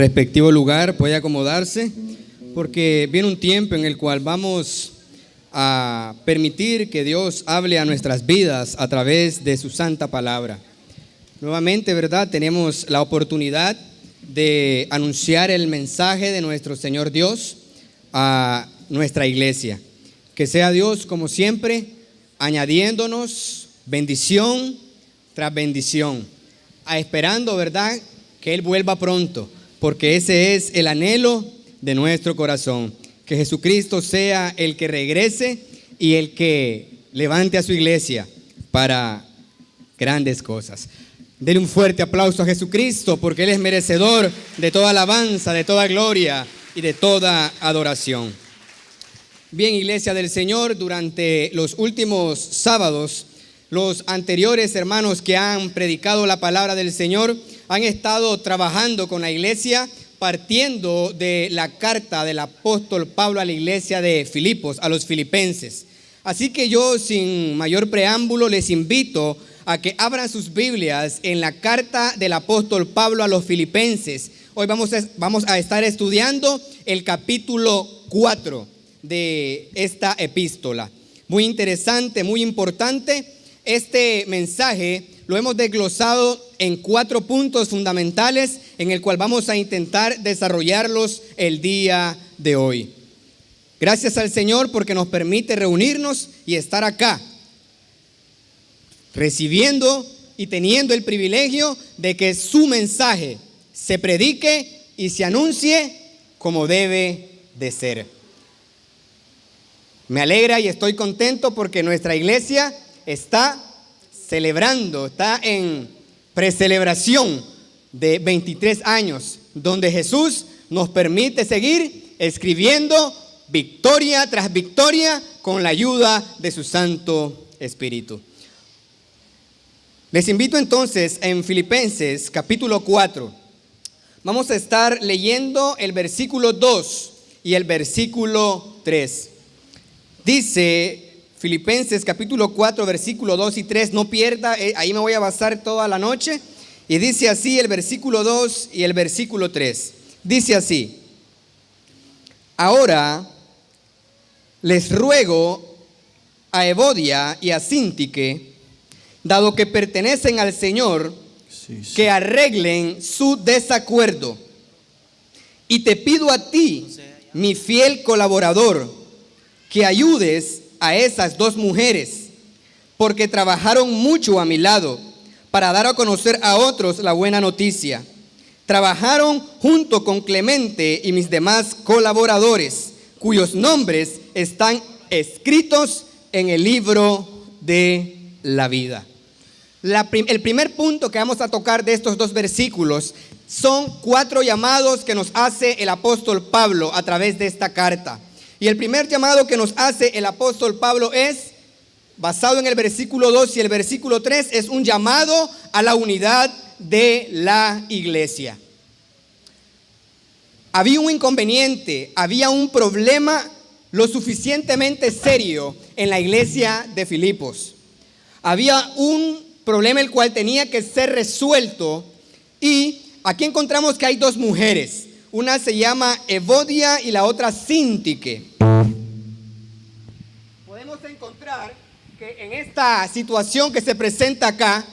respectivo lugar, puede acomodarse, porque viene un tiempo en el cual vamos a permitir que Dios hable a nuestras vidas a través de su santa palabra. Nuevamente, ¿verdad? Tenemos la oportunidad de anunciar el mensaje de nuestro Señor Dios a nuestra iglesia. Que sea Dios, como siempre, añadiéndonos bendición tras bendición, esperando, ¿verdad?, que Él vuelva pronto, porque ese es el anhelo de nuestro corazón, que Jesucristo sea el que regrese y el que levante a su iglesia para grandes cosas. Denle un fuerte aplauso a Jesucristo, porque Él es merecedor de toda alabanza, de toda gloria y de toda adoración. Bien, iglesia del Señor, durante los últimos sábados, los anteriores hermanos que han predicado la palabra del Señor han estado trabajando con la iglesia, partiendo de la carta del apóstol Pablo a la iglesia de Filipos, a los filipenses. Así que yo, sin mayor preámbulo, les invito a que abran sus Biblias en la carta del apóstol Pablo a los filipenses. Hoy vamos a estar estudiando el capítulo 4 de esta epístola. Muy interesante, muy importante. Este mensaje lo hemos desglosado en 4 puntos fundamentales en el cual vamos a intentar desarrollarlos el día de hoy. Gracias al Señor porque nos permite reunirnos y estar acá, recibiendo y teniendo el privilegio de que su mensaje se predique y se anuncie como debe de ser. Me alegra y estoy contento porque nuestra iglesia está celebrando, está en precelebración de 23 años, donde Jesús nos permite seguir escribiendo victoria tras victoria con la ayuda de su Santo Espíritu. Les invito entonces en Filipenses capítulo 4. Vamos a estar leyendo el versículo 2 y el versículo 3. Dice Filipenses capítulo 4, versículo 2 y 3, no pierda, ahí me voy a basar toda la noche. Y dice así el versículo 2 y el versículo 3. Dice así: ahora les ruego a Evodia y a Síntique, dado que pertenecen al Señor, que arreglen su desacuerdo. Y te pido a ti, mi fiel colaborador, que ayudes a esas 2 mujeres, porque trabajaron mucho a mi lado para dar a conocer a otros la buena noticia. Trabajaron junto con Clemente y mis demás colaboradores, cuyos nombres están escritos en el libro de la vida. El primer punto que vamos a tocar de estos 2 versículos son 4 llamados que nos hace el apóstol Pablo a través de esta carta. Y el primer llamado que nos hace el apóstol Pablo es, basado en el versículo 2 y el versículo 3, es un llamado a la unidad de la iglesia. Había un inconveniente, había un problema lo suficientemente serio en la iglesia de Filipos. Había un problema el cual tenía que ser resuelto, y aquí encontramos que hay 2 mujeres. Una se llama Evodia y la otra Síntique. Podemos encontrar que en esta situación que se presenta acá,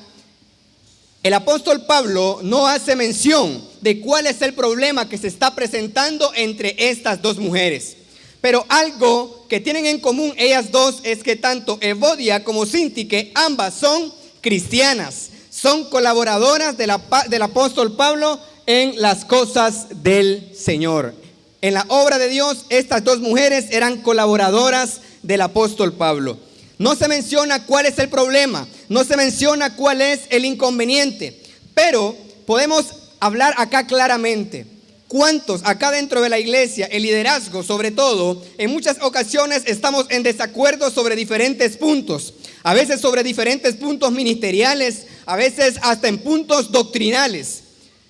el apóstol Pablo no hace mención de cuál es el problema que se está presentando entre estas 2 mujeres. Pero algo que tienen en común ellas 2 es que tanto Evodia como Síntique, ambas son cristianas, son colaboradoras del apóstol Pablo en las cosas del Señor. En la obra de Dios, estas 2 mujeres eran colaboradoras del apóstol Pablo. No se menciona cuál es el problema, no se menciona cuál es el inconveniente, pero podemos hablar acá claramente. ¿Cuántos acá dentro de la iglesia, el liderazgo sobre todo, en muchas ocasiones estamos en desacuerdo sobre diferentes puntos? A veces sobre diferentes puntos ministeriales, a veces hasta en puntos doctrinales.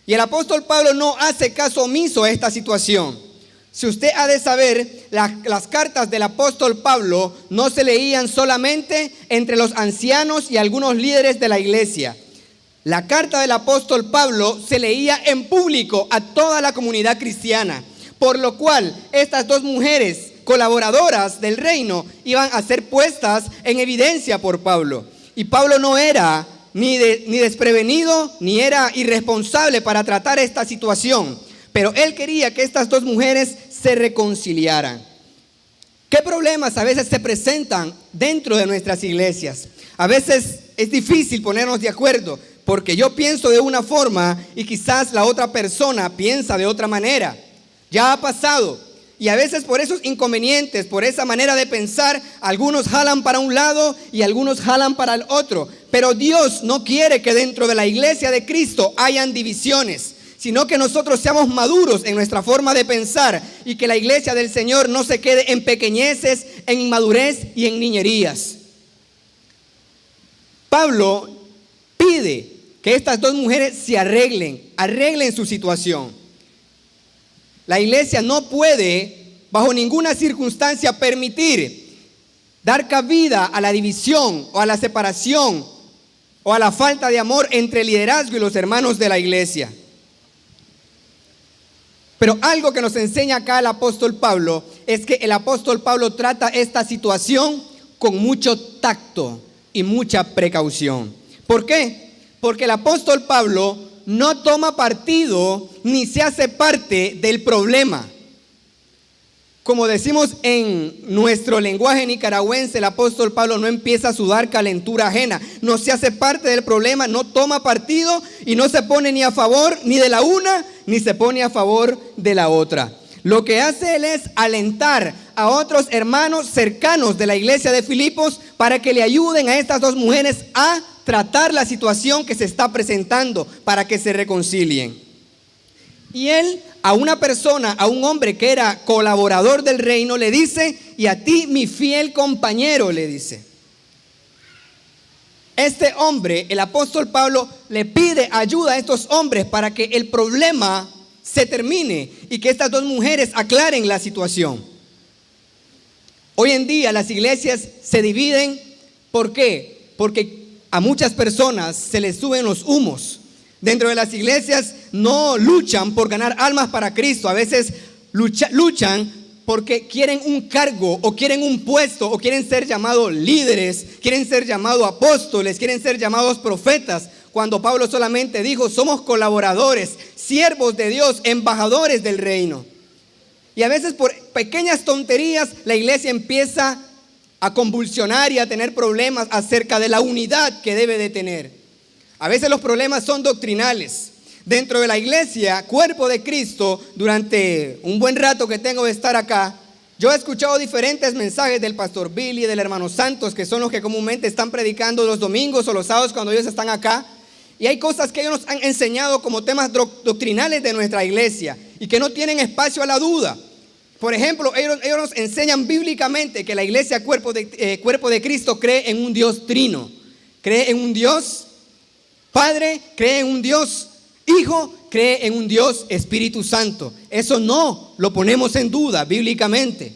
Y el apóstol Pablo no hace caso omiso a esta situación. Si usted ha de saber, las cartas del apóstol Pablo no se leían solamente entre los ancianos y algunos líderes de la iglesia. La carta del apóstol Pablo se leía en público a toda la comunidad cristiana, por lo cual estas dos mujeres colaboradoras del reino iban a ser puestas en evidencia por Pablo. Y Pablo no era ni desprevenido, ni era irresponsable para tratar esta situación, pero él quería que estas dos mujeres se reconciliaran. ¿Qué problemas a veces se presentan dentro de nuestras iglesias? A veces es difícil ponernos de acuerdo, porque yo pienso de una forma y quizás la otra persona piensa de otra manera. Ya ha pasado. Y a veces por esos inconvenientes, por esa manera de pensar, algunos jalan para un lado y algunos jalan para el otro. Pero Dios no quiere que dentro de la iglesia de Cristo hayan divisiones, sino que nosotros seamos maduros en nuestra forma de pensar y que la iglesia del Señor no se quede en pequeñeces, en inmadurez y en niñerías. Pablo pide que estas dos mujeres se arreglen su situación. La iglesia no puede, bajo ninguna circunstancia, permitir dar cabida a la división o a la separación o a la falta de amor entre el liderazgo y los hermanos de la iglesia. Pero algo que nos enseña acá el apóstol Pablo es que el apóstol Pablo trata esta situación con mucho tacto y mucha precaución. ¿Por qué? Porque el apóstol Pablo no toma partido ni se hace parte del problema. Como decimos en nuestro lenguaje nicaragüense, el apóstol Pablo no empieza a sudar calentura ajena, no se hace parte del problema, no toma partido y no se pone ni a favor ni de la una, ni se pone a favor de la otra. Lo que hace él es alentar a otros hermanos cercanos de la iglesia de Filipos para que le ayuden a estas dos mujeres a tratar la situación que se está presentando para que se reconcilien. Y él a una persona, a un hombre que era colaborador del reino, le dice: y a ti, mi fiel compañero, le dice. Este hombre, el apóstol Pablo, le pide ayuda a estos hombres para que el problema se termine y que estas dos mujeres aclaren la situación. Hoy en día las iglesias se dividen. ¿Por qué? Porque a muchas personas se les suben los humos. Dentro de las iglesias no luchan por ganar almas para Cristo. A veces luchan porque quieren un cargo o quieren un puesto o quieren ser llamados líderes, quieren ser llamados apóstoles, quieren ser llamados profetas. Cuando Pablo solamente dijo: somos colaboradores, siervos de Dios, embajadores del reino. Y a veces por pequeñas tonterías la iglesia empieza a convulsionar y a tener problemas acerca de la unidad que debe de tener. A veces los problemas son doctrinales. Dentro de la iglesia, cuerpo de Cristo, durante un buen rato que tengo de estar acá, yo he escuchado diferentes mensajes del pastor Billy, del hermano Santos, que son los que comúnmente están predicando los domingos o los sábados cuando ellos están acá. Y hay cosas que ellos nos han enseñado como temas doctrinales de nuestra iglesia y que no tienen espacio a la duda. Por ejemplo, ellos nos enseñan bíblicamente que la iglesia, cuerpo de Cristo, cree en un Dios trino. Cree en un Dios Padre, cree en un Dios Hijo, cree en un Dios Espíritu Santo. Eso no lo ponemos en duda bíblicamente.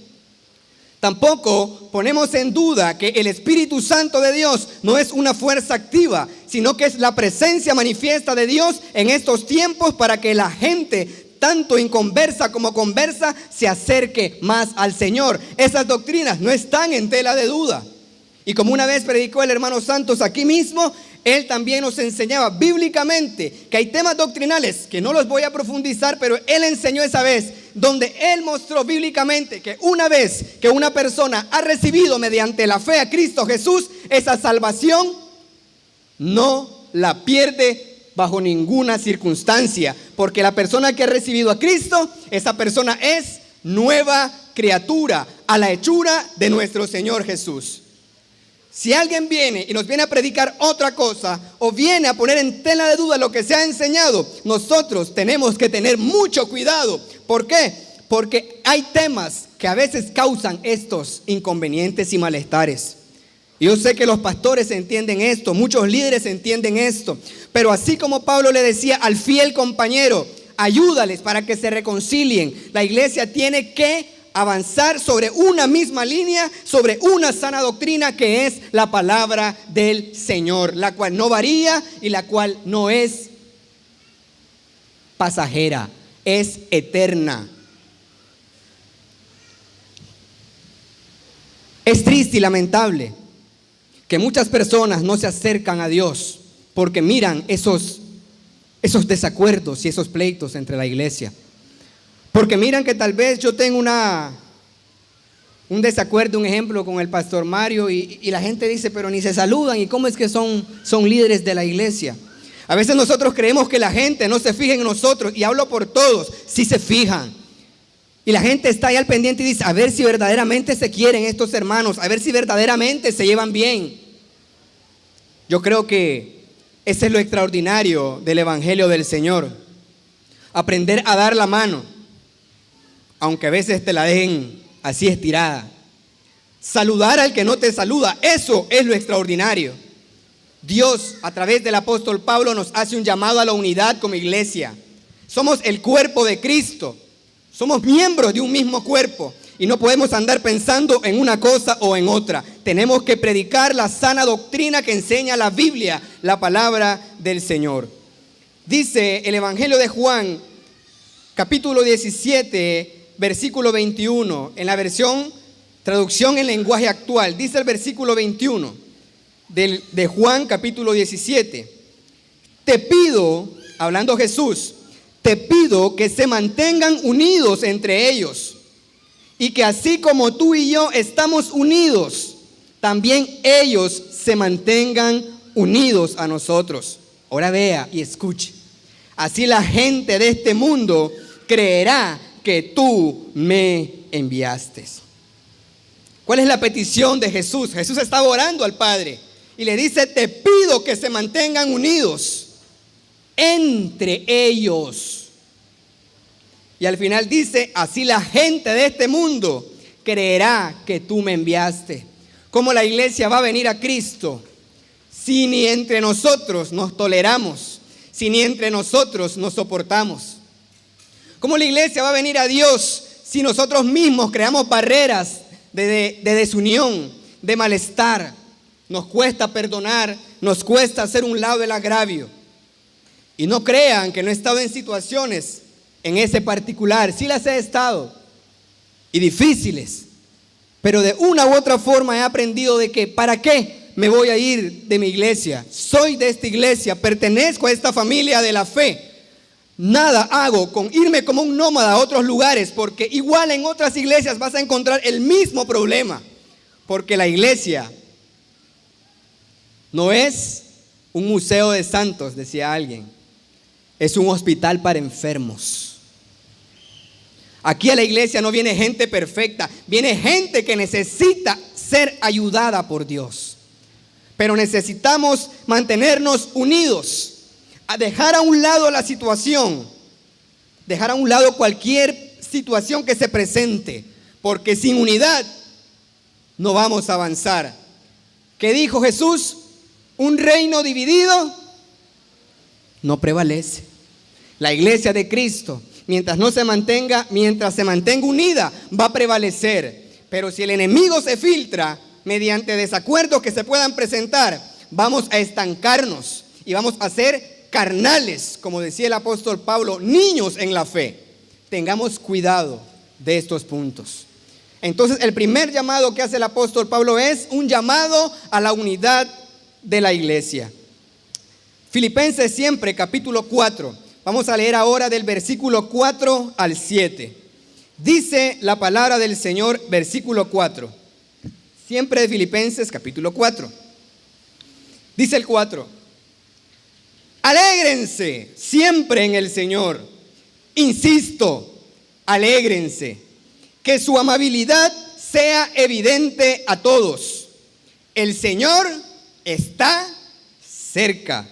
Tampoco ponemos en duda que el Espíritu Santo de Dios no es una fuerza activa, sino que es la presencia manifiesta de Dios en estos tiempos para que la gente, tanto inconversa como conversa, se acerque más al Señor. Esas doctrinas no están en tela de duda. Y como una vez predicó el hermano Santos aquí mismo, él también nos enseñaba bíblicamente que hay temas doctrinales que no los voy a profundizar, pero él enseñó esa vez, donde él mostró bíblicamente que una vez que una persona ha recibido mediante la fe a Cristo Jesús, esa salvación no la pierde bajo ninguna circunstancia, porque la persona que ha recibido a Cristo, esa persona es nueva criatura, a la hechura de nuestro Señor Jesús. Si alguien viene y nos viene a predicar otra cosa o viene a poner en tela de duda lo que se ha enseñado, nosotros tenemos que tener mucho cuidado. ¿Por qué? Porque hay temas que a veces causan estos inconvenientes y malestares. Yo sé que los pastores entienden esto, muchos líderes entienden esto, pero así como Pablo le decía al fiel compañero: ayúdales para que se reconcilien, la iglesia tiene que avanzar sobre una misma línea, sobre una sana doctrina que es la palabra del Señor, la cual no varía y la cual no es pasajera, es eterna. Es triste y lamentable que muchas personas no se acercan a Dios porque miran esos desacuerdos y esos pleitos entre la iglesia. Porque miran que tal vez yo tengo un desacuerdo, un ejemplo con el pastor Mario y la gente dice, pero ni se saludan, ¿y cómo es que son líderes de la iglesia? A veces nosotros creemos que la gente no se fija en nosotros, y hablo por todos, sí se fijan. Y la gente está ahí al pendiente y dice, a ver si verdaderamente se quieren estos hermanos, a ver si verdaderamente se llevan bien. Yo creo que ese es lo extraordinario del Evangelio del Señor. Aprender a dar la mano, aunque a veces te la dejen así estirada. Saludar al que no te saluda, eso es lo extraordinario. Dios, a través del apóstol Pablo, nos hace un llamado a la unidad como iglesia. Somos el cuerpo de Cristo. Somos miembros de un mismo cuerpo y no podemos andar pensando en una cosa o en otra. Tenemos que predicar la sana doctrina que enseña la Biblia, la palabra del Señor. Dice el Evangelio de Juan, capítulo 17, versículo 21, en la traducción en lenguaje actual. Dice el versículo 21 de Juan, capítulo 17. Te pido, hablando Jesús, te pido que se mantengan unidos entre ellos y que así como tú y yo estamos unidos, también ellos se mantengan unidos a nosotros. Ahora vea y escuche. Así la gente de este mundo creerá que tú me enviaste. ¿Cuál es la petición de Jesús? Jesús estaba orando al Padre y le dice, te pido que se mantengan unidos entre ellos. Y al final dice, así la gente de este mundo creerá que tú me enviaste. ¿Cómo la iglesia va a venir a Cristo si ni entre nosotros nos toleramos, si ni entre nosotros nos soportamos? ¿Cómo la iglesia va a venir a Dios si nosotros mismos creamos barreras de desunión, de malestar? Nos cuesta perdonar, nos cuesta hacer un lado del agravio. Y no crean que no he estado en situaciones en ese particular, sí las he estado, y difíciles, pero de una u otra forma he aprendido de que ¿para qué me voy a ir de mi iglesia? Soy de esta iglesia, pertenezco a esta familia de la fe. Nada hago con irme como un nómada a otros lugares, porque igual en otras iglesias vas a encontrar el mismo problema, porque la iglesia no es un museo de santos, decía alguien, es un hospital para enfermos. Aquí a la iglesia no viene gente perfecta, viene gente que necesita ser ayudada por Dios. Pero necesitamos mantenernos unidos, a dejar a un lado la situación, dejar a un lado cualquier situación que se presente, porque sin unidad no vamos a avanzar. ¿Qué dijo Jesús? Un reino dividido no prevalece. La iglesia de Cristo, mientras se mantenga unida, va a prevalecer. Pero si el enemigo se filtra mediante desacuerdos que se puedan presentar, vamos a estancarnos y vamos a ser carnales, como decía el apóstol Pablo, niños en la fe. Tengamos cuidado de estos puntos. Entonces, el primer llamado que hace el apóstol Pablo es un llamado a la unidad de la iglesia. Filipenses siempre, capítulo 4. Vamos a leer ahora del versículo 4 al 7. Dice la palabra del Señor, versículo 4. Siempre de Filipenses, capítulo 4. Dice el 4. Alégrense siempre en el Señor. Insisto, alégrense. Que su amabilidad sea evidente a todos. El Señor está cerca.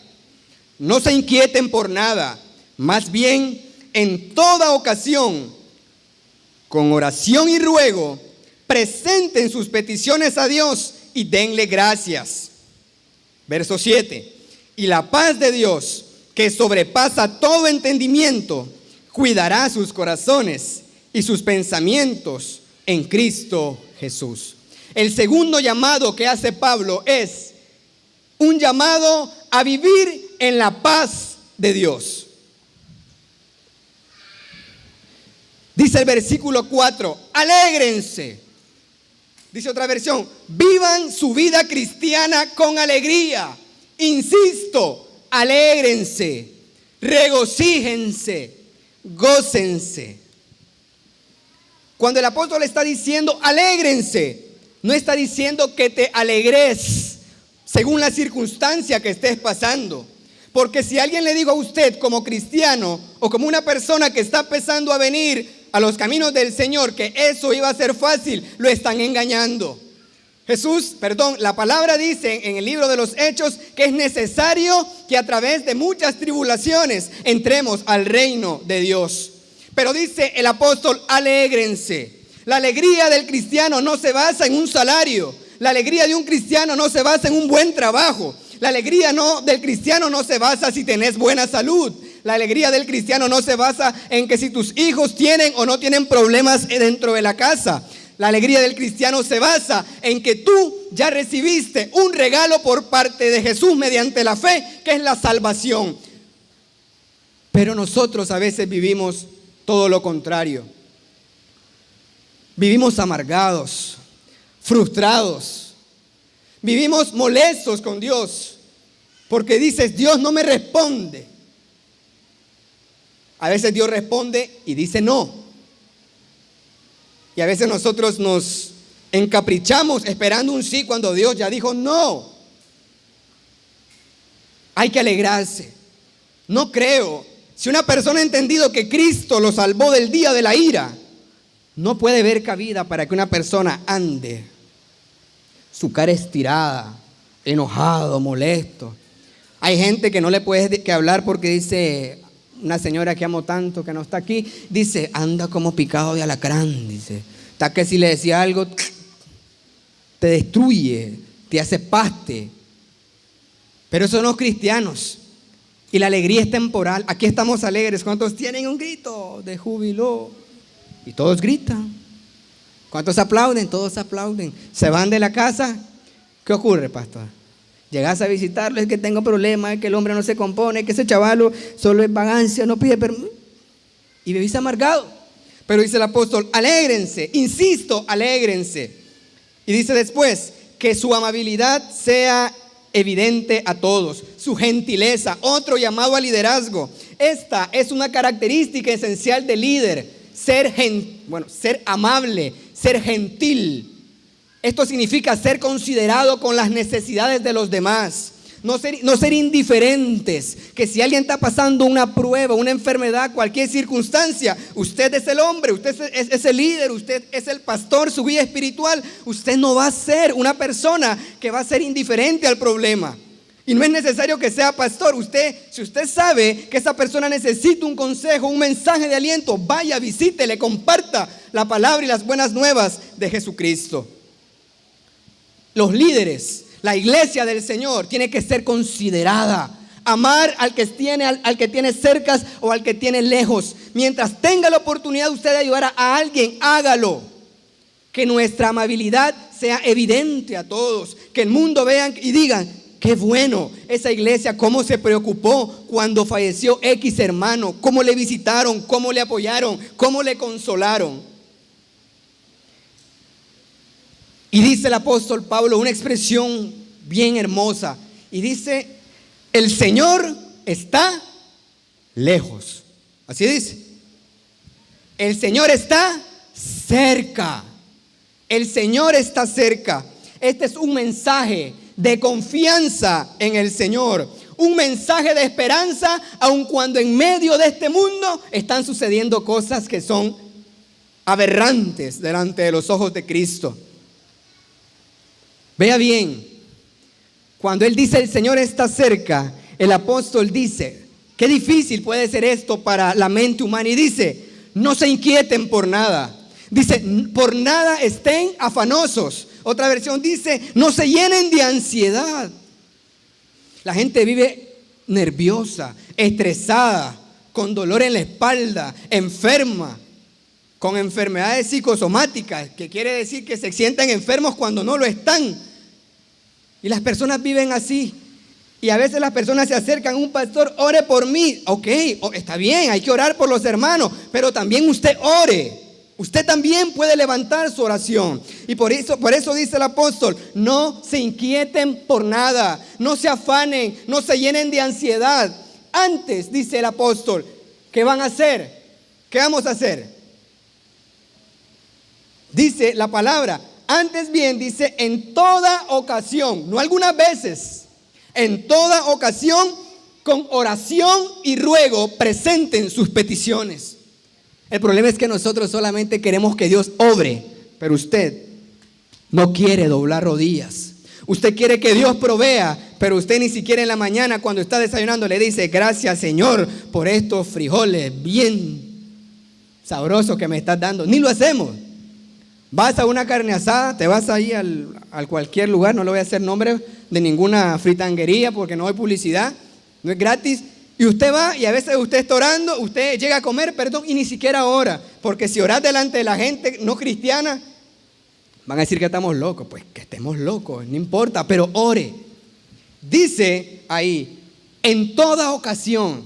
No se inquieten por nada. Más bien, en toda ocasión, con oración y ruego, presenten sus peticiones a Dios y denle gracias. Verso 7. Y la paz de Dios, que sobrepasa todo entendimiento, cuidará sus corazones y sus pensamientos en Cristo Jesús. El segundo llamado que hace Pablo es un llamado a vivir en la paz de Dios. Dice el versículo 4, alégrense. Dice otra versión, vivan su vida cristiana con alegría. Insisto, alégrense, regocíjense, gócense. Cuando el apóstol está diciendo alégrense, no está diciendo que te alegres según la circunstancia que estés pasando. Porque si alguien le dijo a usted como cristiano o como una persona que está empezando a venir a los caminos del Señor que eso iba a ser fácil, lo están engañando. La palabra dice en el libro de los Hechos que es necesario que a través de muchas tribulaciones entremos al reino de Dios. Pero dice el apóstol, alégrense. La alegría del cristiano no se basa en un salario. La alegría de un cristiano no se basa en un buen trabajo. La alegría del cristiano no se basa si tenés buena salud. La alegría del cristiano no se basa en que si tus hijos tienen o no tienen problemas dentro de la casa. La alegría del cristiano se basa en que tú ya recibiste un regalo por parte de Jesús mediante la fe, que es la salvación. Pero nosotros a veces vivimos todo lo contrario. Vivimos amargados, frustrados. Vivimos molestos con Dios porque dices, Dios no me responde. A veces Dios responde y dice no. Y a veces nosotros nos encaprichamos esperando un sí cuando Dios ya dijo no. Hay que alegrarse. No creo. Si una persona ha entendido que Cristo lo salvó del día de la ira, no puede ver cabida para que una persona ande su cara estirada, enojado, molesto. Hay gente que no le puedes hablar porque dice, una señora que amo tanto que no está aquí, dice, anda como picado de alacrán, dice, está que si le decía algo, te destruye, te hace paste. Pero esos son los cristianos. Y la alegría es temporal. Aquí estamos alegres. ¿Cuántos tienen un grito de júbilo? Y todos gritan. ¿Cuántos aplauden? Todos aplauden. Se van de la casa. ¿Qué ocurre, pastor? Llegas a visitarlo, es que tengo problemas, es que el hombre no se compone, es que ese chavalo solo es vagancia, no pide permiso. Y vivís amargado. Pero dice el apóstol, alégrense, insisto, alégrense. Y dice después, que su amabilidad sea evidente a todos, su gentileza, otro llamado al liderazgo. Esta es una característica esencial del líder, ser amable, ser gentil. Esto significa ser considerado con las necesidades de los demás. No ser indiferentes, que si alguien está pasando una prueba, una enfermedad, cualquier circunstancia, usted es el hombre, usted es el líder, usted es el pastor, su guía espiritual. Usted no va a ser una persona que va a ser indiferente al problema. Y no es necesario que sea pastor. Si usted sabe que esa persona necesita un consejo, un mensaje de aliento, vaya, visítele, comparta la palabra y las buenas nuevas de Jesucristo. Los líderes, la iglesia del Señor tiene que ser considerada. Amar al que tiene cerca o al que tiene lejos. Mientras tenga la oportunidad usted de ayudar a alguien, hágalo. Que nuestra amabilidad sea evidente a todos. Que el mundo vean y digan, qué bueno, esa iglesia cómo se preocupó cuando falleció X hermano. Cómo le visitaron, cómo le apoyaron, cómo le consolaron. Y dice el apóstol Pablo una expresión bien hermosa. Y dice, el Señor está lejos. Así dice. El Señor está cerca. El Señor está cerca. Este es un mensaje de confianza en el Señor. Un mensaje de esperanza, aun cuando en medio de este mundo están sucediendo cosas que son aberrantes delante de los ojos de Cristo. Vea bien, cuando él dice el Señor está cerca, el apóstol dice, qué difícil puede ser esto para la mente humana. Y dice, no se inquieten por nada. Dice, por nada estén afanosos. Otra versión dice, no se llenen de ansiedad. La gente vive nerviosa, estresada, con dolor en la espalda, enferma. con enfermedades psicosomáticas, que quiere decir que se sienten enfermos cuando no lo están. Y las personas viven así. Y a veces las personas se acercan a un pastor, ore por mí. Ok, está bien, hay que orar por los hermanos, pero también usted ore. Usted también puede levantar su oración. Y por eso dice el apóstol, no se inquieten por nada, no se afanen, no se llenen de ansiedad. Antes, dice el apóstol, ¿qué van a hacer? ¿Qué vamos a hacer? Dice la palabra, antes bien, dice, en toda ocasión, no algunas veces, en toda ocasión, con oración y ruego, presenten sus peticiones. El problema es que nosotros solamente queremos que Dios obre, pero usted no quiere doblar rodillas. Usted quiere que Dios provea, pero usted ni siquiera en la mañana cuando está desayunando le dice, gracias Señor por estos frijoles bien sabrosos que me estás dando. Ni lo hacemos. Vas a una carne asada, te vas ahí al cualquier lugar, no le voy a hacer nombre de ninguna fritanguería porque no hay publicidad, no es gratis. Y usted va y a veces usted está orando, usted llega a comer, perdón, y ni siquiera ora. Porque si oras delante de la gente no cristiana, van a decir que estamos locos. Pues que estemos locos, no importa, pero ore. Dice ahí, en toda ocasión,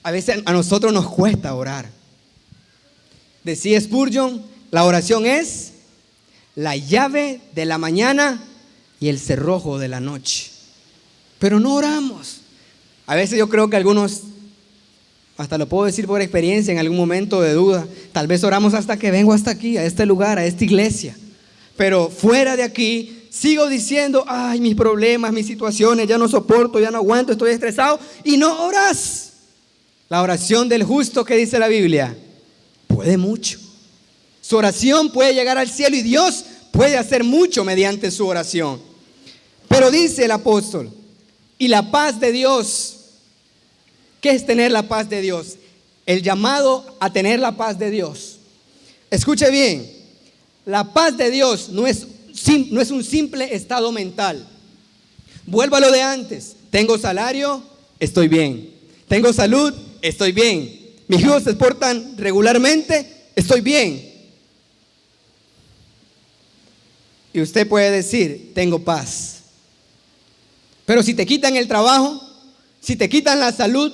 a veces a nosotros nos cuesta orar. Decía Spurgeon, la oración es la llave de la mañana y el cerrojo de la noche. Pero no oramos. A veces yo creo que algunos, hasta lo puedo decir por experiencia, en algún momento de duda, tal vez oramos hasta que vengo hasta aquí, a este lugar, a esta iglesia. Pero fuera de aquí, sigo diciendo, ay, mis problemas, mis situaciones, ya no soporto, ya no aguanto, estoy estresado. Y no oras. La oración del justo, que dice la Biblia, puede mucho. Su oración puede llegar al cielo y Dios puede hacer mucho mediante su oración. Pero dice el apóstol, y la paz de Dios, ¿qué es tener la paz de Dios? El llamado a tener la paz de Dios. Escuche bien, la paz de Dios no es un simple estado mental. Vuelvo a lo de antes. Tengo salario, estoy bien. Tengo salud, estoy bien. Mis hijos se portan regularmente, estoy bien. Y usted puede decir, tengo paz. Pero si te quitan el trabajo, si te quitan la salud,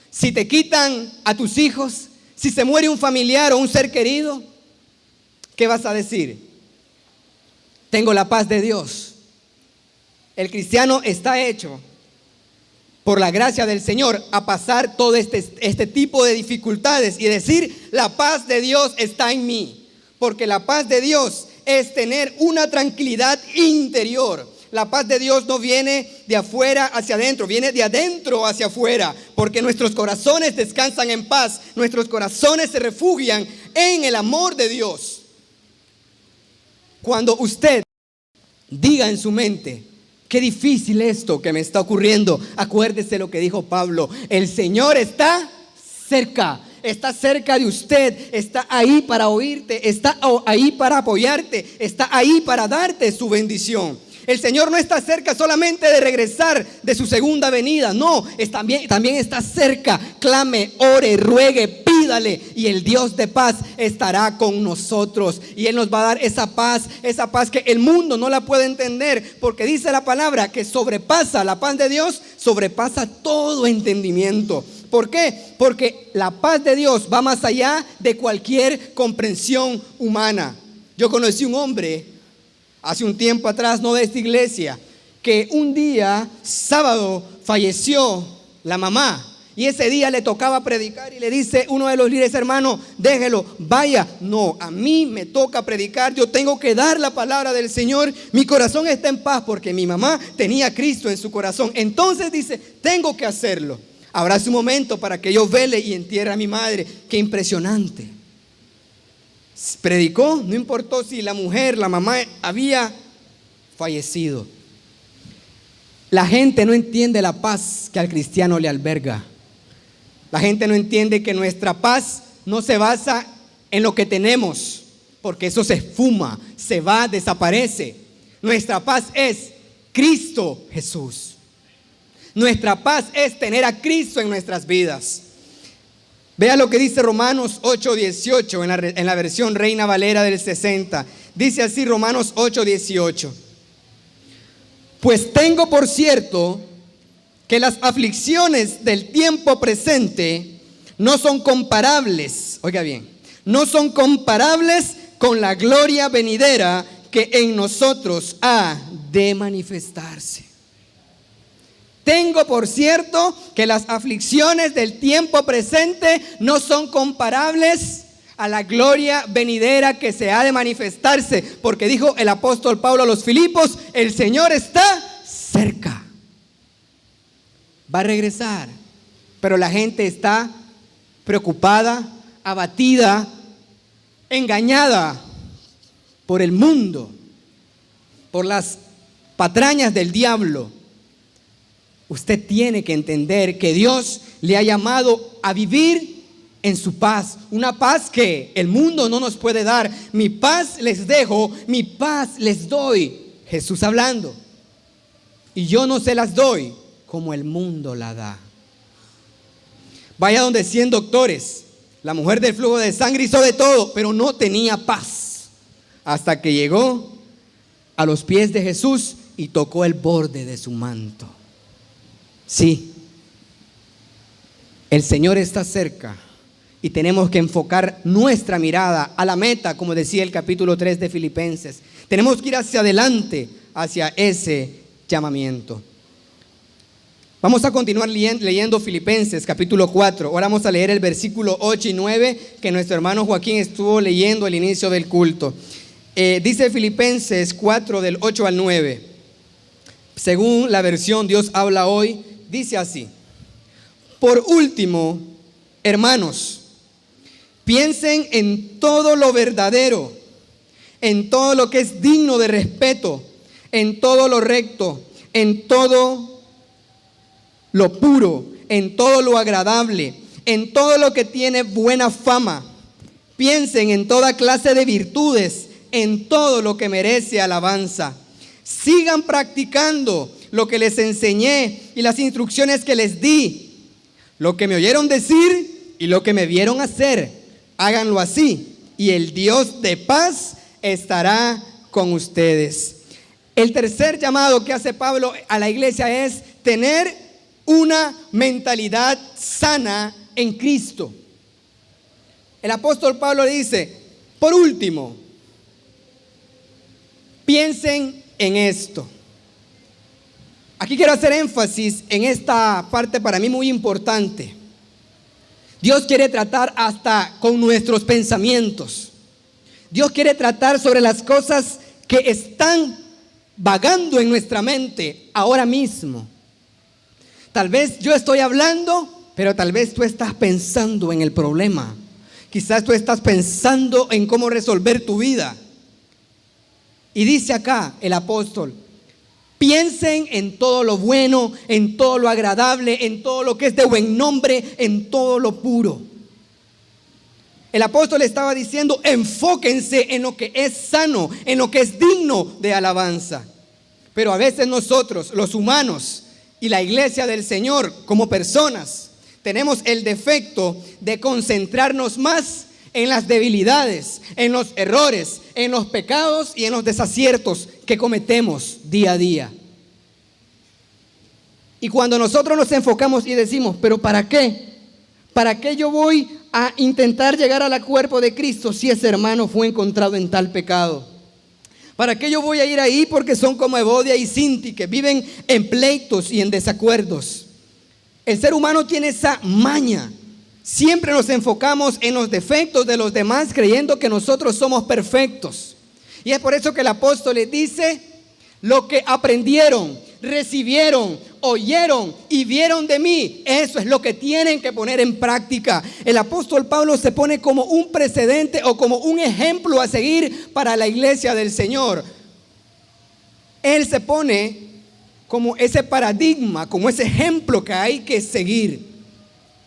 si te quitan a tus hijos, si se muere un familiar o un ser querido, ¿qué vas a decir? Tengo la paz de Dios. El cristiano está hecho, por la gracia del Señor, a pasar todo este tipo de dificultades y decir, la paz de Dios está en mí. Porque la paz de Dios es tener una tranquilidad interior. La paz de Dios no viene de afuera hacia adentro, viene de adentro hacia afuera, porque nuestros corazones descansan en paz, nuestros corazones se refugian en el amor de Dios. Cuando usted diga en su mente, qué difícil esto que me está ocurriendo, acuérdese lo que dijo Pablo, el Señor está cerca. Está cerca de usted, está ahí para oírte, está ahí para apoyarte, está ahí para darte su bendición. El Señor no está cerca solamente de regresar de su segunda venida, no, también está cerca. Clame, ore, ruegue, pídale y el Dios de paz estará con nosotros y Él nos va a dar esa paz que el mundo no la puede entender, porque dice la palabra que sobrepasa, la paz de Dios sobrepasa todo entendimiento. ¿Por qué? Porque la paz de Dios va más allá de cualquier comprensión humana. Yo conocí un hombre hace un tiempo atrás, no de esta iglesia, que un día, sábado, falleció la mamá. Y ese día le tocaba predicar y le dice uno de los líderes, hermano, déjelo, vaya. No, a mí me toca predicar, yo tengo que dar la palabra del Señor. Mi corazón está en paz porque mi mamá tenía a Cristo en su corazón. Entonces dice, tengo que hacerlo. Habrá su momento para que yo vele y entierre a mi madre. Qué impresionante. Predicó, no importó si la mujer, la mamá había fallecido. La gente no entiende la paz que al cristiano le alberga. La gente no entiende que nuestra paz no se basa en lo que tenemos, porque eso se esfuma, se va, desaparece. Nuestra paz es Cristo Jesús. Nuestra paz es tener a Cristo en nuestras vidas. Vea lo que dice Romanos 8:18 en la versión Reina Valera del 60. Dice así Romanos 8:18. Pues tengo por cierto que las aflicciones del tiempo presente no son comparables, oiga bien, no son comparables con la gloria venidera que en nosotros ha de manifestarse. Tengo por cierto que las aflicciones del tiempo presente no son comparables a la gloria venidera que se ha de manifestarse, porque dijo el apóstol Pablo a los Filipos, el Señor está cerca, va a regresar, pero la gente está preocupada, abatida, engañada por el mundo, por las patrañas del diablo. Usted tiene que entender que Dios le ha llamado a vivir en su paz, una paz que el mundo no nos puede dar. Mi paz les dejo, mi paz les doy. Jesús hablando. Y yo no se las doy como el mundo la da. Vaya donde 100 doctores. La mujer del flujo de sangre hizo de todo, pero no tenía paz. Hasta que llegó a los pies de Jesús y tocó el borde de su manto. Sí, el Señor está cerca y tenemos que enfocar nuestra mirada a la meta, como decía el capítulo 3 de Filipenses. Tenemos que ir hacia adelante, hacia ese llamamiento. Vamos a continuar leyendo Filipenses capítulo 4. Ahora vamos a leer el versículo 8 y 9 que nuestro hermano Joaquín estuvo leyendo al inicio del culto. Dice Filipenses 4 del 8 al 9. Según la versión Dios habla hoy, dice así: por último, hermanos, piensen en todo lo verdadero, en todo lo que es digno de respeto, en todo lo recto, en todo lo puro, en todo lo agradable, en todo lo que tiene buena fama. Piensen en toda clase de virtudes, en todo lo que merece alabanza. Sigan practicando lo que les enseñé y las instrucciones que les di. Lo que me oyeron decir y lo que me vieron hacer, háganlo así, y el Dios de paz estará con ustedes. El tercer llamado que hace Pablo a la iglesia es tener una mentalidad sana en Cristo. El apóstol Pablo dice, por último, piensen en esto. Aquí quiero hacer énfasis en esta parte para mí muy importante. Dios quiere tratar hasta con nuestros pensamientos. Dios quiere tratar sobre las cosas que están vagando en nuestra mente ahora mismo. Tal vez yo estoy hablando, pero tal vez tú estás pensando en el problema. Quizás tú estás pensando en cómo resolver tu vida. Y dice acá el apóstol, piensen en todo lo bueno, en todo lo agradable, en todo lo que es de buen nombre, en todo lo puro. El apóstol estaba diciendo, enfóquense en lo que es sano, en lo que es digno de alabanza. Pero a veces nosotros, los humanos y la iglesia del Señor como personas, tenemos el defecto de concentrarnos más en las debilidades, en los errores, en los pecados y en los desaciertos que cometemos día a día. Y cuando nosotros nos enfocamos y decimos, ¿pero para qué? ¿Para qué yo voy a intentar llegar al cuerpo de Cristo si ese hermano fue encontrado en tal pecado? ¿Para qué yo voy a ir ahí porque son como Evodia y Sinti que viven en pleitos y en desacuerdos? El ser humano tiene esa maña. Siempre nos enfocamos en los defectos de los demás creyendo que nosotros somos perfectos. Y es por eso que el apóstol les dice, lo que aprendieron, recibieron, oyeron y vieron de mí, eso es lo que tienen que poner en práctica. El apóstol Pablo se pone como un precedente o como un ejemplo a seguir para la iglesia del Señor. Él se pone como ese paradigma, como ese ejemplo que hay que seguir.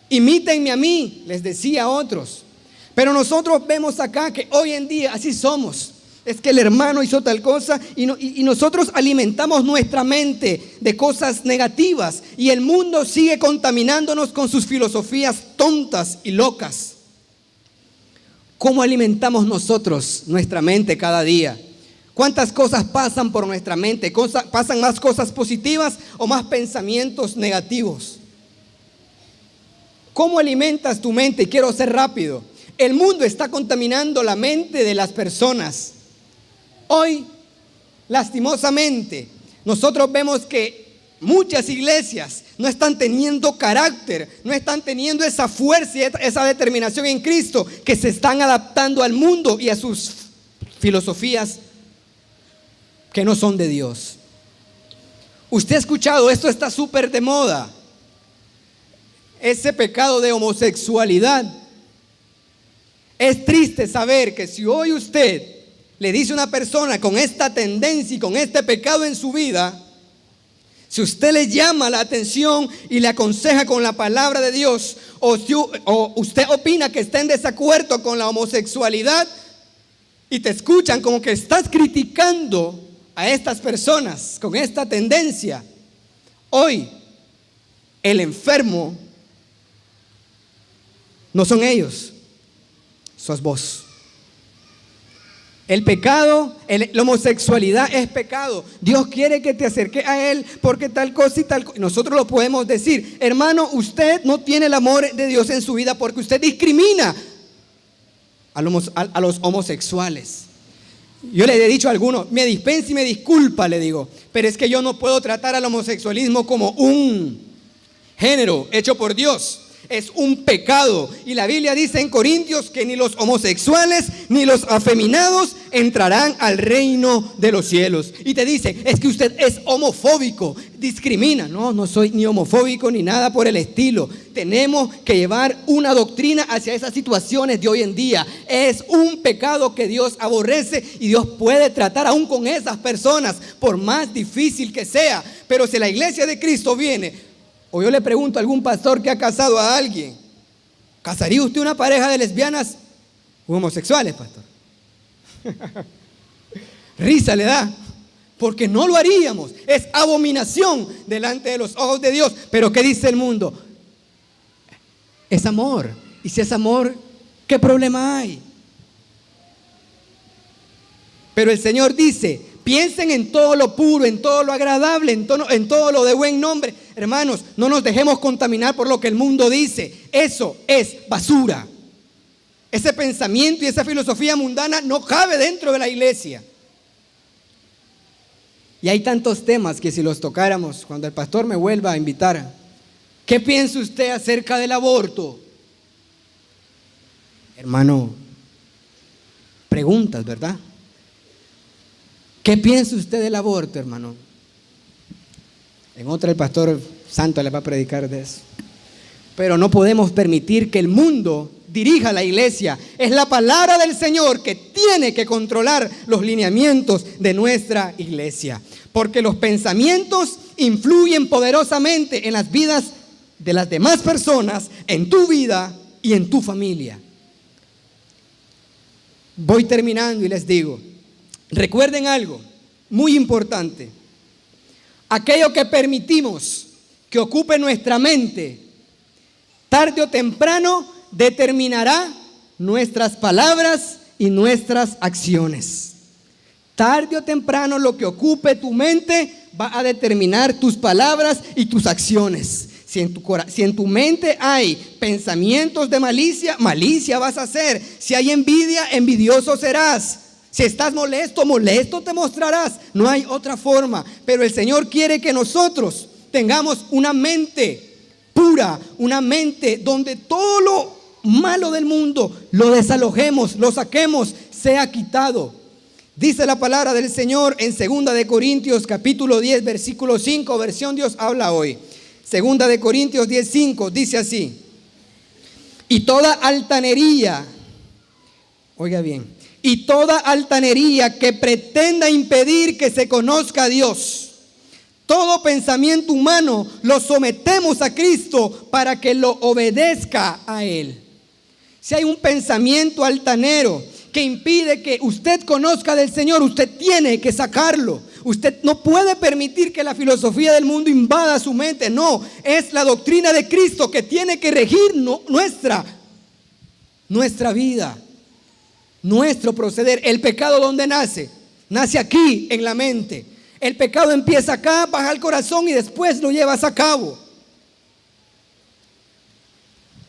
Imítenme a mí, les decía a otros. Pero nosotros vemos acá que hoy en día así somos. Es que el hermano hizo tal cosa y nosotros alimentamos nuestra mente de cosas negativas y el mundo sigue contaminándonos con sus filosofías tontas y locas. ¿Cómo alimentamos nosotros nuestra mente cada día? ¿Cuántas cosas pasan por nuestra mente? ¿Pasan más cosas positivas o más pensamientos negativos? ¿Cómo alimentas tu mente? Y quiero ser rápido. El mundo está contaminando la mente de las personas. Hoy, lastimosamente, nosotros vemos que muchas iglesias no están teniendo carácter, no están teniendo esa fuerza y esa determinación en Cristo, que se están adaptando al mundo y a sus filosofías que no son de Dios. Usted ha escuchado, esto está súper de moda, ese pecado de homosexualidad. Es triste saber que si hoy usted le dice a una persona con esta tendencia y con este pecado en su vida, si usted le llama la atención y le aconseja con la palabra de Dios, o usted opina que está en desacuerdo con la homosexualidad y te escuchan como que estás criticando a estas personas con esta tendencia, hoy el enfermo no son ellos, sos vos. El pecado, la homosexualidad es pecado. Dios quiere que te acerques a Él porque tal cosa y tal cosa. Nosotros lo podemos decir. Hermano, usted no tiene el amor de Dios en su vida porque usted discrimina a los homosexuales. Yo le he dicho a algunos, me dispensa y me disculpa, le digo, pero es que yo no puedo tratar al homosexualismo como un género hecho por Dios. Es un pecado. Y la Biblia dice en Corintios que ni los homosexuales ni los afeminados entrarán al reino de los cielos. Y te dice, es que usted es homofóbico, discrimina. No, no soy ni homofóbico ni nada por el estilo. Tenemos que llevar una doctrina hacia esas situaciones de hoy en día. Es un pecado que Dios aborrece y Dios puede tratar aún con esas personas, por más difícil que sea. Pero si la iglesia de Cristo viene, o yo le pregunto a algún pastor que ha casado a alguien, ¿casaría usted una pareja de lesbianas o homosexuales, pastor? Risa le da, porque no lo haríamos. Es abominación delante de los ojos de Dios. Pero ¿qué dice el mundo? Es amor. Y si es amor, ¿qué problema hay? Pero el Señor dice, piensen en todo lo puro, en todo lo agradable, en todo lo de buen nombre. Hermanos, no nos dejemos contaminar por lo que el mundo dice. Eso es basura. Ese pensamiento y esa filosofía mundana no cabe dentro de la iglesia. Y hay tantos temas que si los tocáramos, cuando el pastor me vuelva a invitar, ¿qué piensa usted acerca del aborto? Hermano, preguntas, ¿verdad? ¿Qué piensa usted del aborto, hermano? En otra el pastor Santo le va a predicar de eso. Pero no podemos permitir que el mundo dirija la iglesia. Es la palabra del Señor que tiene que controlar los lineamientos de nuestra iglesia. Porque los pensamientos influyen poderosamente en las vidas de las demás personas, en tu vida y en tu familia. Voy terminando y les digo, recuerden algo muy importante. Aquello que permitimos que ocupe nuestra mente, tarde o temprano determinará nuestras palabras y nuestras acciones. Tarde o temprano lo que ocupe tu mente va a determinar tus palabras y tus acciones. Si en tu mente hay pensamientos de malicia, malicia vas a hacer. Si hay envidia, envidioso serás. Si estás molesto, molesto te mostrarás. No hay otra forma. Pero el Señor quiere que nosotros tengamos una mente pura, una mente donde todo lo malo del mundo lo desalojemos, lo saquemos, sea quitado. Dice la palabra del Señor en 2 de Corintios capítulo 10 versículo 5, versión Dios habla hoy. 2 de Corintios 10:5 dice así: y toda altanería, oiga bien, y toda altanería que pretenda impedir que se conozca a Dios, todo pensamiento humano lo sometemos a Cristo para que lo obedezca a Él. Si hay un pensamiento altanero que impide que usted conozca del Señor, usted tiene que sacarlo. Usted no puede permitir que la filosofía del mundo invada su mente. No, es la doctrina de Cristo que tiene que regir nuestra vida, nuestro proceder. El pecado, ¿dónde nace? Nace aquí, en la mente. El pecado empieza acá, baja al corazón y después lo llevas a cabo.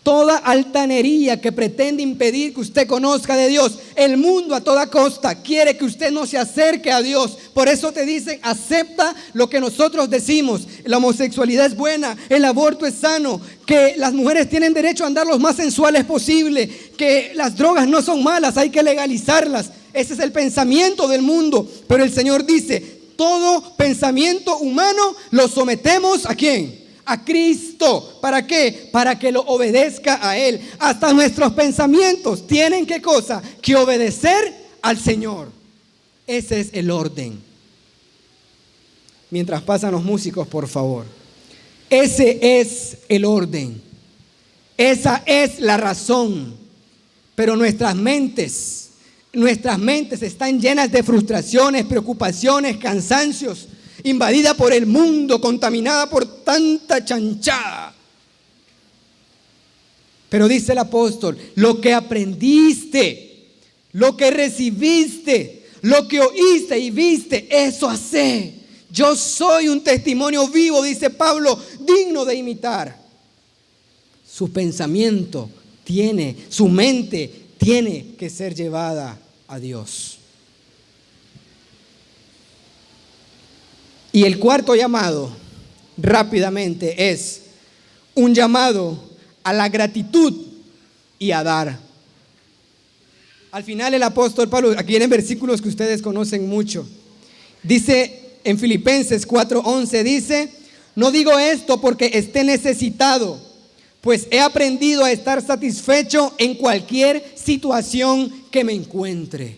Toda altanería que pretende impedir que usted conozca de Dios, el mundo a toda costa quiere que usted no se acerque a Dios. Por eso te dicen, acepta lo que nosotros decimos. La homosexualidad es buena, el aborto es sano, que las mujeres tienen derecho a andar lo más sensuales posible, que las drogas no son malas, hay que legalizarlas. Ese es el pensamiento del mundo. Pero el Señor dice, todo pensamiento humano lo sometemos ¿a quién? A Cristo. ¿Para qué? Para que lo obedezca a Él. Hasta nuestros pensamientos tienen ¿qué cosa? Que obedecer al Señor. Ese es el orden. Mientras pasan los músicos, por favor. Ese es el orden. Esa es la razón. Pero nuestras mentes están llenas de frustraciones, preocupaciones, cansancios, invadida por el mundo, contaminada por tanta chanchada. Pero dice el apóstol, lo que aprendiste, lo que recibiste, lo que oíste y viste, eso hacé. Yo soy un testimonio vivo, dice Pablo, digno de imitar. Su pensamiento su mente tiene que ser llevada a Dios. Y el cuarto llamado, rápidamente, es un llamado a la gratitud y a dar. Al final el apóstol Pablo, aquí vienen versículos que ustedes conocen mucho, dice en Filipenses 4:11, dice, no digo esto porque esté necesitado, pues he aprendido a estar satisfecho en cualquier situación que me encuentre.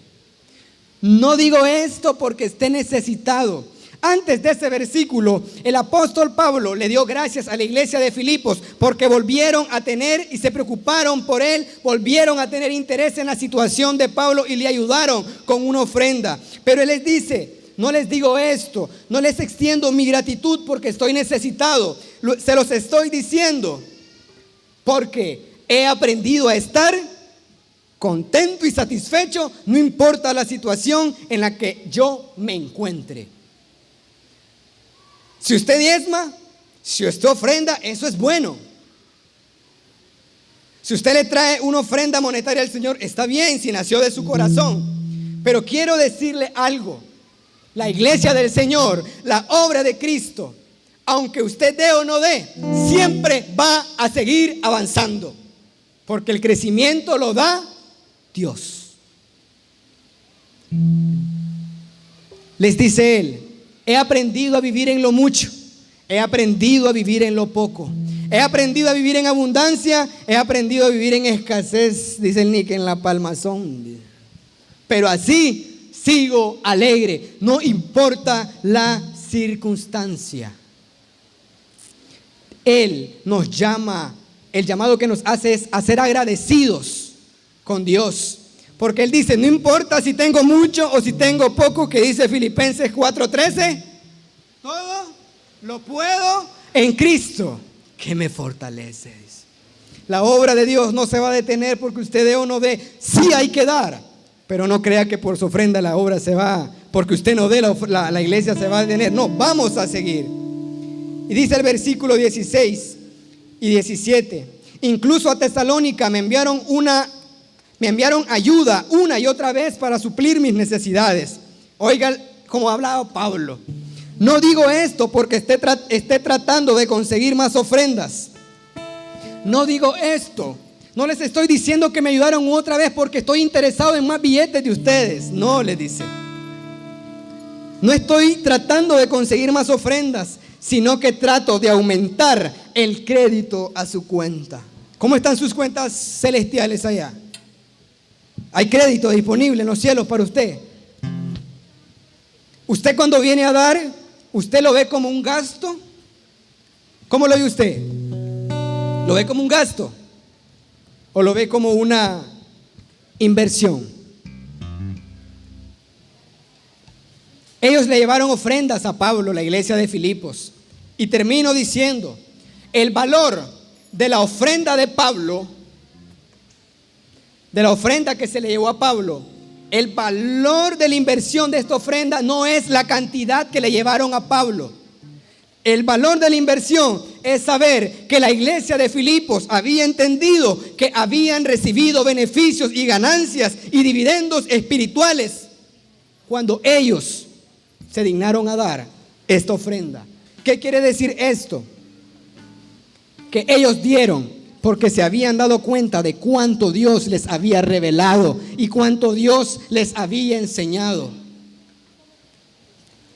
No digo esto porque esté necesitado. Antes de ese versículo, el apóstol Pablo le dio gracias a la iglesia de Filipos porque volvieron a tener y se preocuparon por él, volvieron a tener interés en la situación de Pablo y le ayudaron con una ofrenda. Pero él les dice, no les digo esto, no les extiendo mi gratitud porque estoy necesitado, se los estoy diciendo porque he aprendido a estar contento y satisfecho, no importa la situación en la que yo me encuentre. Si usted diezma, si usted ofrenda, eso es bueno. Si usted le trae una ofrenda monetaria al Señor, está bien si nació de su corazón. Pero quiero decirle algo. La iglesia del Señor, la obra de Cristo, aunque usted dé o no dé, siempre va a seguir avanzando. Porque el crecimiento lo da Dios. Les dice Él, he aprendido a vivir en lo mucho, he aprendido a vivir en lo poco, he aprendido a vivir en abundancia, he aprendido a vivir en escasez, dice el Nick, en la palmazón. Pero así sigo alegre, no importa la circunstancia. Él nos llama, el llamado que nos hace es a ser agradecidos con Dios. Porque Él dice, no importa si tengo mucho o si tengo poco, que dice Filipenses 4:13, todo lo puedo en Cristo que me fortalece. La obra de Dios no se va a detener porque usted dé o no dé. Sí hay que dar, pero no crea que por su ofrenda la obra se va, porque usted no dé, la iglesia se va a detener. No, vamos a seguir. Y dice el versículo 16 y 17, incluso a Tesalónica me enviaron ayuda una y otra vez para suplir mis necesidades. Oiga como ha hablado Pablo. No digo esto porque esté tratando de conseguir más ofrendas. No digo esto. No les estoy diciendo que me ayudaron otra vez porque estoy interesado en más billetes de ustedes. No, les dice. No estoy tratando de conseguir más ofrendas, sino que trato de aumentar el crédito a su cuenta. ¿Cómo están sus cuentas celestiales allá? Hay crédito disponible en los cielos para usted. Usted cuando viene a dar, ¿usted lo ve como un gasto? ¿Cómo lo ve usted? ¿Lo ve como un gasto? ¿O lo ve como una inversión? Ellos le llevaron ofrendas a Pablo, la iglesia de Filipos. Y termino diciendo, el valor de la ofrenda de Pablo, de la ofrenda que se le llevó a Pablo, el valor de la inversión de esta ofrenda no es la cantidad que le llevaron a Pablo. El valor de la inversión es saber que la iglesia de Filipos había entendido que habían recibido beneficios y ganancias y dividendos espirituales cuando ellos se dignaron a dar esta ofrenda. ¿Qué quiere decir esto? Que ellos dieron porque se habían dado cuenta de cuánto Dios les había revelado y cuánto Dios les había enseñado.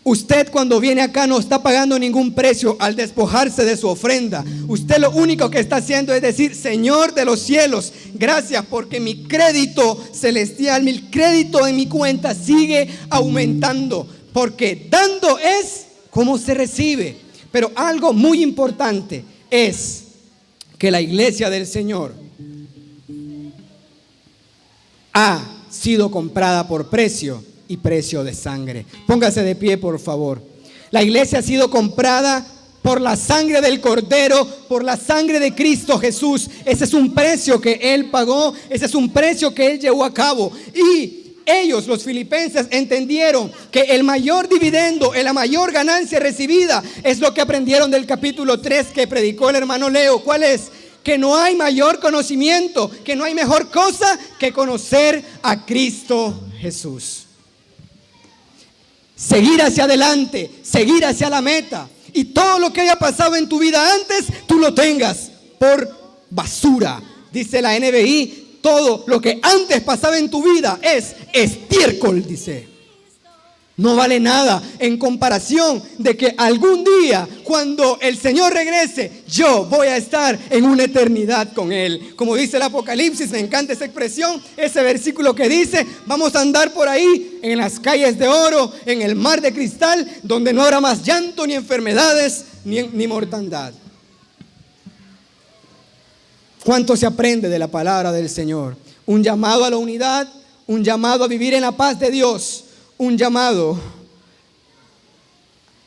Usted cuando viene acá no está pagando ningún precio al despojarse de su ofrenda. Usted lo único que está haciendo es decir, Señor de los cielos, gracias porque mi crédito celestial, mi crédito en mi cuenta sigue aumentando. Porque dando es como se recibe. Pero algo muy importante es que la iglesia del Señor ha sido comprada por precio y precio de sangre. Póngase de pie, por favor. La iglesia ha sido comprada por la sangre del Cordero, por la sangre de Cristo Jesús. Ese es un precio que Él pagó, ese es un precio que Él llevó a cabo. Y ellos, los filipenses, entendieron que el mayor dividendo, la mayor ganancia recibida es lo que aprendieron del capítulo 3 que predicó el hermano Leo. ¿Cuál es? Que no hay mayor conocimiento, que no hay mejor cosa que conocer a Cristo Jesús. Seguir hacia adelante, seguir hacia la meta. Y todo lo que haya pasado en tu vida antes, tú lo tengas por basura. Dice la NBI, todo lo que antes pasaba en tu vida es estiércol, dice. No vale nada en comparación de que algún día, cuando el Señor regrese, yo voy a estar en una eternidad con Él. Como dice el Apocalipsis, me encanta esa expresión, ese versículo que dice, vamos a andar por ahí en las calles de oro, en el mar de cristal, donde no habrá más llanto, ni enfermedades, ni mortandad. ¿Cuánto se aprende de la palabra del Señor? Un llamado a la unidad, un llamado a vivir en la paz de Dios, un llamado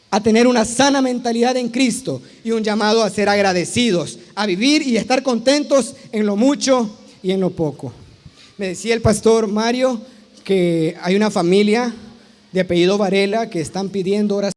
a tener una sana mentalidad en Cristo y un llamado a ser agradecidos, a vivir y estar contentos en lo mucho y en lo poco. Me decía el pastor Mario que hay una familia de apellido Varela que están pidiendo oración.